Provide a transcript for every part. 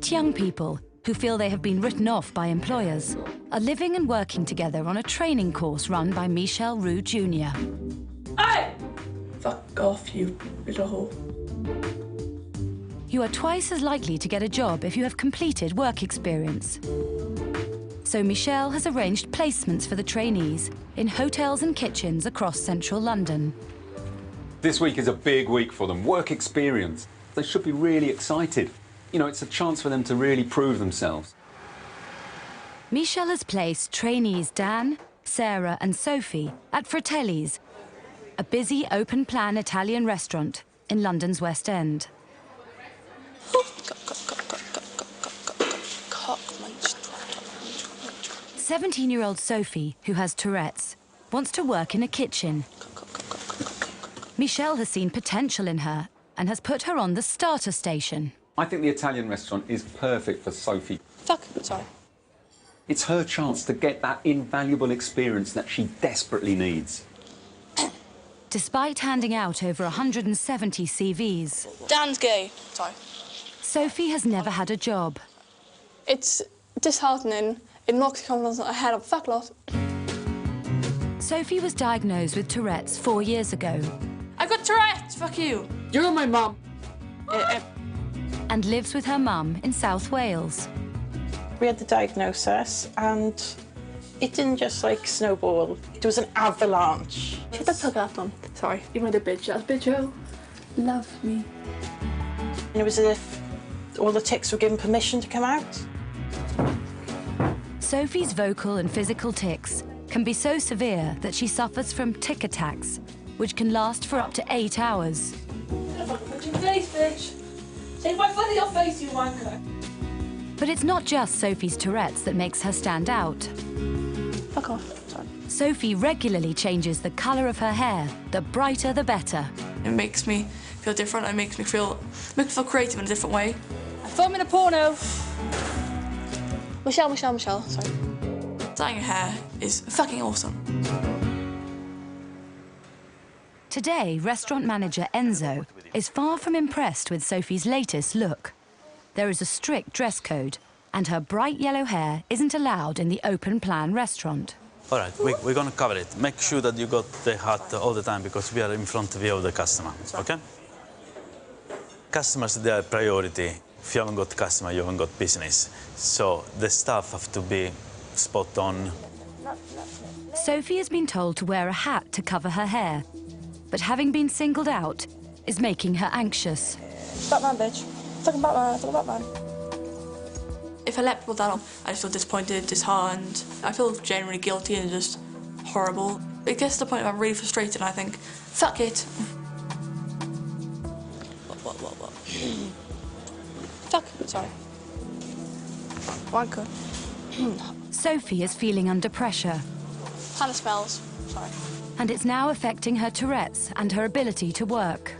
8 young people who feel they have been written off by employers are living and working together on a training course run by Michel Roux Jr. Hey! Fuck off, you little hole. You are twice as likely to get a job if you have completed work experience. So Michel has arranged placements for the trainees in hotels and kitchens across central London. This week is a big week for them. Work experience. They should be really excited. You know, it's a chance for them to really prove themselves. Michel has placed trainees Dan, Sarah and Sophie at Fratelli's, a busy open-plan Italian restaurant in London's West End. 17-year-old Sophie, who has Tourette's, wants to work in a kitchen. Michel has seen potential in her and has put her on the starter station. I think the Italian restaurant is perfect for Sophie. Sorry. It's her chance to get that invaluable experience that she desperately needs. Despite handing out over 170 CVs... Dan's gay. Sorry. Sophie has never had a job. It's disheartening. It knocks your confidence ahead of fuck lot. Sophie was diagnosed with Tourette's 4 years ago. I've got Tourette's, fuck you. You're my mum. And lives with her mum in South Wales. We had the diagnosis and it didn't just like snowball, it was an avalanche. Shut the fuck up, Tom. Sorry, you made a bitch ass bitch, oh. Love me. And it was as if all the tics were given permission to come out. Sophie's vocal and physical tics can be so severe that she suffers from tic attacks, which can last for up to 8 hours. Put your face, bitch. Take my foot in your face, you wanker. But it's not just Sophie's Tourette's that makes her stand out. Fuck off. Sorry. Sophie regularly changes the colour of her hair. The brighter, the better. It makes me feel different. It makes me feel creative in a different way. I film in a porno. Michelle, sorry. Dyeing your hair is fucking awesome. Today, restaurant manager Enzo is far from impressed with Sophie's latest look. There is a strict dress code, and her bright yellow hair isn't allowed in the open-plan restaurant. All right, we're going to cover it. Make sure that you got the hat all the time because we are in front of you of the customer, OK? Customers, they are priority. If you haven't got customer, you haven't got business. So the staff have to be spot on. Sophie has been told to wear a hat to cover her hair, but having been singled out is making her anxious. Batman, bitch. Fucking Batman. If I let people down, I just feel disappointed, disheartened. I feel genuinely guilty and just horrible. It gets to the point where I'm really frustrated and I think, fuck it. What? Fuck, sorry. Wanker. Sophie is feeling under pressure. Hannah smells, sorry. And it's now affecting her Tourette's and her ability to work.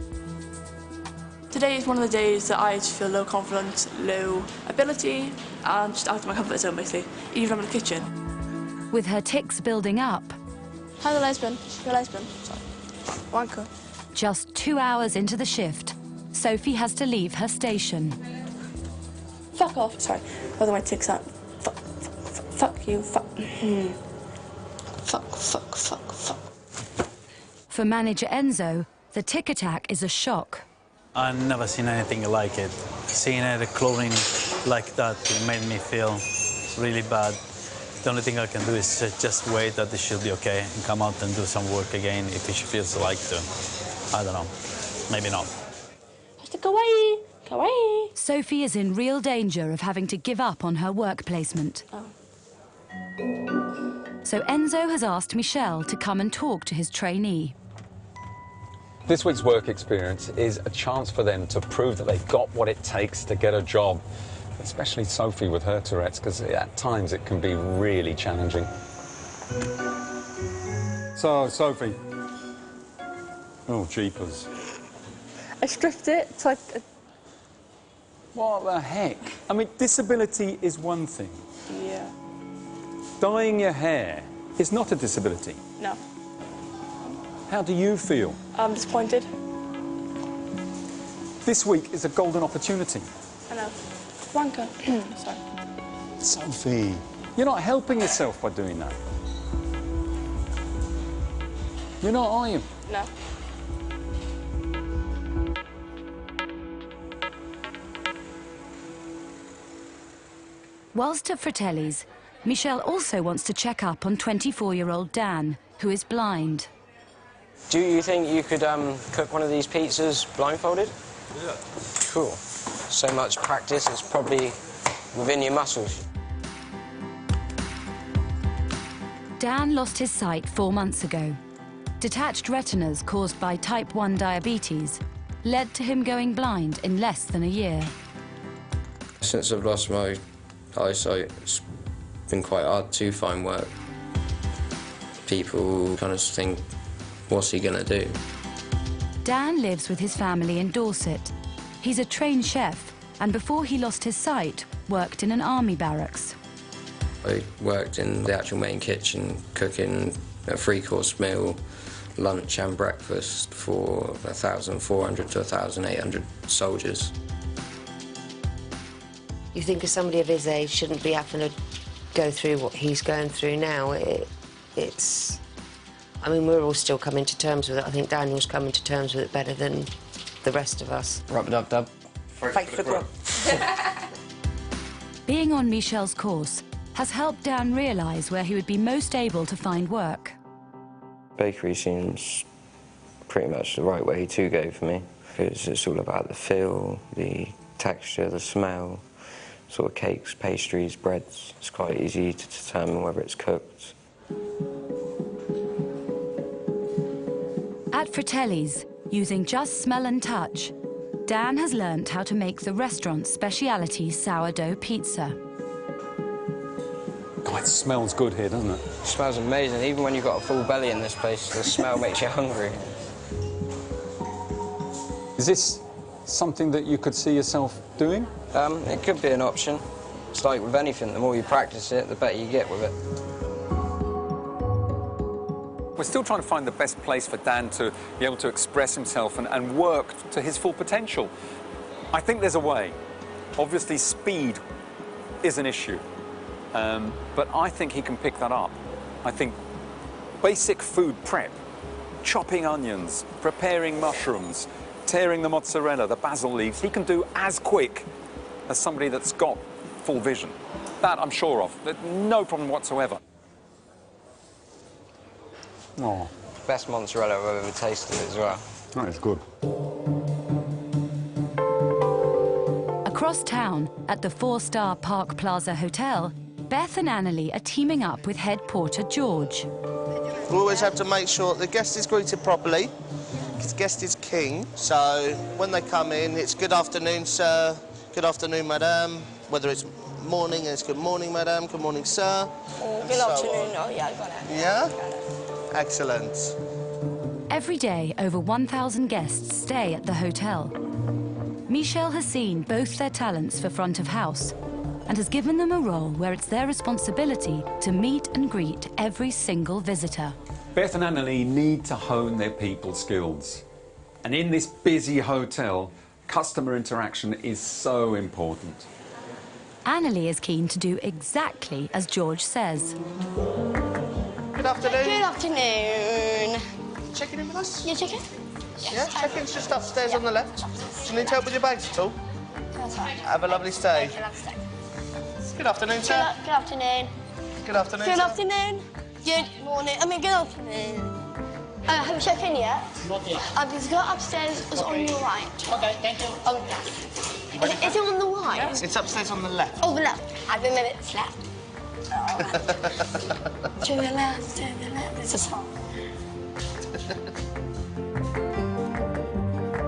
Today is one of the days that I just feel low confidence, low ability, and just out of my comfort zone, basically, even if I'm in the kitchen. With her tics building up. Hi, the lesbian. You're a lesbian. Sorry. Wanker. Just 2 hours into the shift, Sophie has to leave her station. Fuck off. Sorry. Whether my tics out. Fuck you. Fuck. Fuck. For manager Enzo, the tic attack is a shock. I've never seen anything like it. Seeing her clothing like that, it made me feel really bad. The only thing I can do is just wait that it should be okay and come out and do some work again if she feels like to. I don't know. Maybe not. Kawaii. Sophie is in real danger of having to give up on her work placement. Oh. So Enzo has asked Michel to come and talk to his trainee. This week's work experience is a chance for them to prove that they've got what it takes to get a job, especially Sophie with her Tourette's, because at times it can be really challenging. So, Sophie. Oh, jeepers. I stripped it, so I... What the heck? I mean, disability is one thing. Yeah. Dyeing your hair is not a disability. No. How do you feel? I'm disappointed. This week is a golden opportunity. I know. Wanker. Sorry. Sophie, you're not helping yourself by doing that. You're not, are you? No. Whilst at Fratelli's, Michelle also wants to check up on 24-year-old Dan, who is blind. Do you think you could cook one of these pizzas blindfolded? Yeah. Cool. So much practice, it's probably within your muscles. Dan lost his sight 4 months ago. Detached retinas caused by type 1 diabetes led to him going blind in less than a year. Since I've lost my eyesight, it's been quite hard to find work. People kind of think, what's he going to do? Dan lives with his family in Dorset. He's a trained chef, and before he lost his sight, worked in an army barracks. I worked in the actual main kitchen, cooking a 3-course meal, lunch and breakfast for 1,400 to 1,800 soldiers. You think of somebody of his age shouldn't be having to go through what he's going through now. It's... I mean, we're all still coming to terms with it. I think Daniel's coming to terms with it better than the rest of us. Rub-a-dub-dub. Fight for the grub. Being on Michelle's course has helped Dan realise where he would be most able to find work. Bakery seems pretty much the right way to go for me. It's all about the feel, the texture, the smell, sort of cakes, pastries, breads. It's quite easy to determine whether it's cooked. At Fratelli's, using just smell and touch, Dan has learnt how to make the restaurant's speciality sourdough pizza. God, it smells good here, doesn't it? It smells amazing. Even when you've got a full belly in this place, the smell makes you hungry. Is this something that you could see yourself doing? It could be an option. It's like with anything, the more you practice it, the better you get with it. We're still trying to find the best place for Dan to be able to express himself and work to his full potential. I think there's a way. Obviously, speed is an issue, but I think he can pick that up. I think basic food prep, chopping onions, preparing mushrooms, tearing the mozzarella, the basil leaves, he can do as quick as somebody that's got full vision. That I'm sure of. No problem whatsoever. Oh, Best mozzarella I've ever tasted as well. that is good. Across town, at the 4-star Park Plaza Hotel, Beth and Annalie are teaming up with head porter George. We always have to make sure the guest is greeted properly, because guest is king. So when they come in, it's good afternoon, sir, good afternoon, madam. Whether it's morning, it's good morning, madam, good morning, sir. Good afternoon. Oh, yeah, I got it. Yeah? Excellent. Every day, over 1,000 guests stay at the hotel. Michelle has seen both their talents for front of house and has given them a role where it's their responsibility to meet and greet every single visitor. Beth and Annalie need to hone their people skills. And in this busy hotel, customer interaction is so important. Annalie is keen to do exactly as George says. Good afternoon. Good afternoon. Checking in with us? You chicken? Yeah, check-in's just upstairs on the left. Do you need help with your bags at all? That's right. Have a lovely stay. Good afternoon, sir. Good afternoon. Good afternoon, Good sir. afternoon. Good morning. I mean, good afternoon. Have you checked in yet? Not yet. Please go upstairs. It's on your right. Okay, thank you. Is it on the right? It's upstairs on the left. Oh, the left. I've been minutes left. To the left, to the left. It's a song.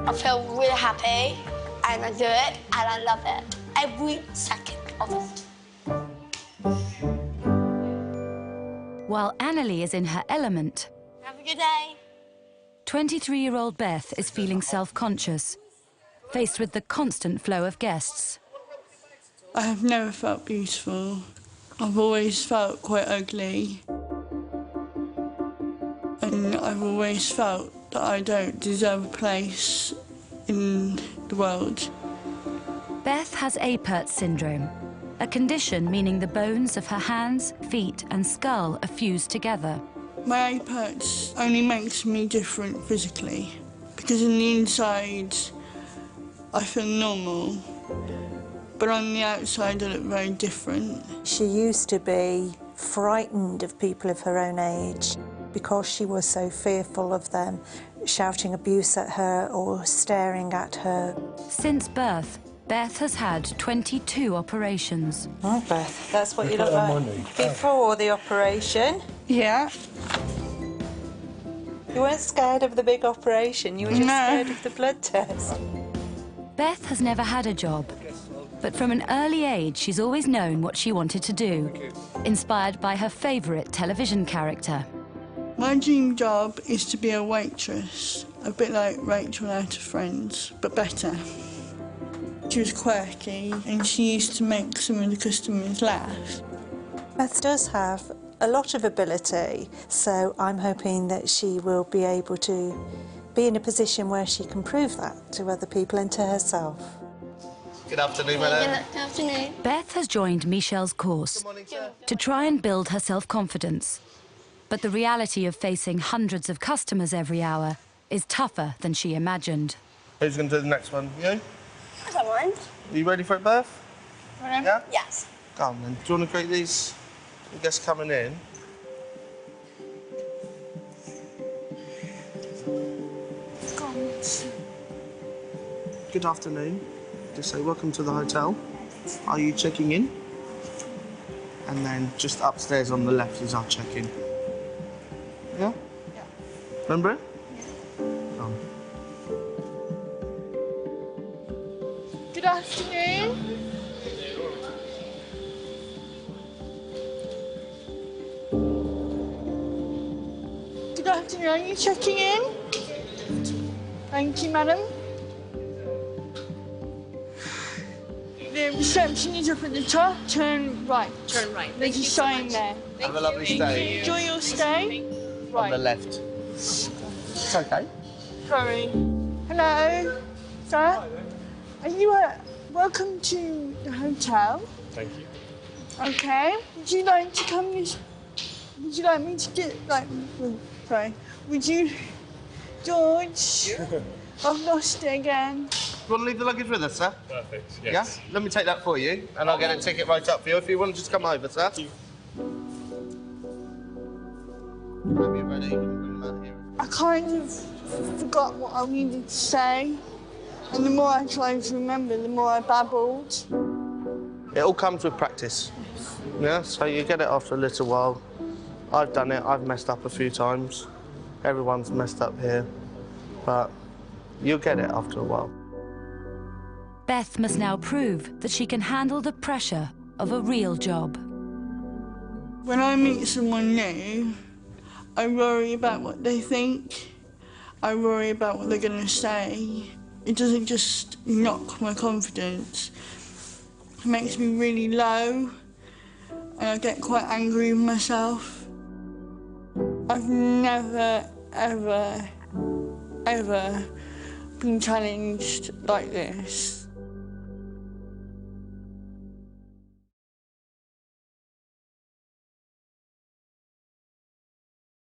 I feel really happy, and I do it, and I love it. Every second of it. While Annalie is in her element, Have a good day. 23-year-old Beth is feeling self-conscious, faced with the constant flow of guests. I have never felt beautiful. I've always felt quite ugly. And I've always felt that I don't deserve a place in the world. Beth has ep3 syndrome, a condition meaning the bones of her hands, feet and skull are fused together. My ep3 only makes me different physically, because on the inside I feel normal, but on the outside I look very different. She used to be frightened of people of her own age because she was so fearful of them shouting abuse at her or staring at her. Since birth, Beth has had 22 operations. Oh, Beth, that's what you look like before the operation. Yeah. You weren't scared of the big operation, you were just scared of the blood test. Beth has never had a job, but from an early age she's always known what she wanted to do, inspired by her favourite television character. My dream job is to be a waitress, a bit like Rachel out of Friends, but better. She was quirky and she used to make some of the customers laugh. Beth does have a lot of ability, so I'm hoping that she will be able to be in a position where she can prove that to other people and to herself. Good afternoon, madam. Good afternoon. Beth has joined Michelle's course to try and build her self-confidence. But the reality of facing hundreds of customers every hour is tougher than she imagined. Who's going to do the next one? You? I don't mind. Are you ready for it, Beth? Yeah? Yes. Go on then. Do you want to greet these guests coming in? Good afternoon. Just say welcome to the hotel. Are you checking in? And then just upstairs on the left is our check-in. Yeah? Yeah. Remember it? Yeah. Come. Good afternoon. Good afternoon, are you checking in? Thank you, madam. The reception is up at the top. Turn right. Turn right. There's a sign there. Have a lovely stay. Enjoy your stay. On the left. It's okay. Sorry. Hello, sir. Are you welcome to the hotel? Thank you. Okay. Would you like to come? Would you like me to get sorry. Would you, George? I've lost it again. You want to leave the luggage with us, sir? Perfect. Yes. Yeah? Let me take that for you, and I'll get a ticket right up for you. If you want to just come over, sir. Thank you. Whenever you're ready, you can bring them out here. I kind of forgot what I needed to say, and the more I tried to remember, the more I babbled. It all comes with practice. Yeah, so you get it after a little while. I've done it, I've messed up a few times. Everyone's messed up here, but you'll get it after a while. Beth must now prove that she can handle the pressure of a real job. When I meet someone new, I worry about what they think. I worry about what they're going to say. It doesn't just knock my confidence. It makes me really low, and I get quite angry with myself. I've never, ever, ever been challenged like this.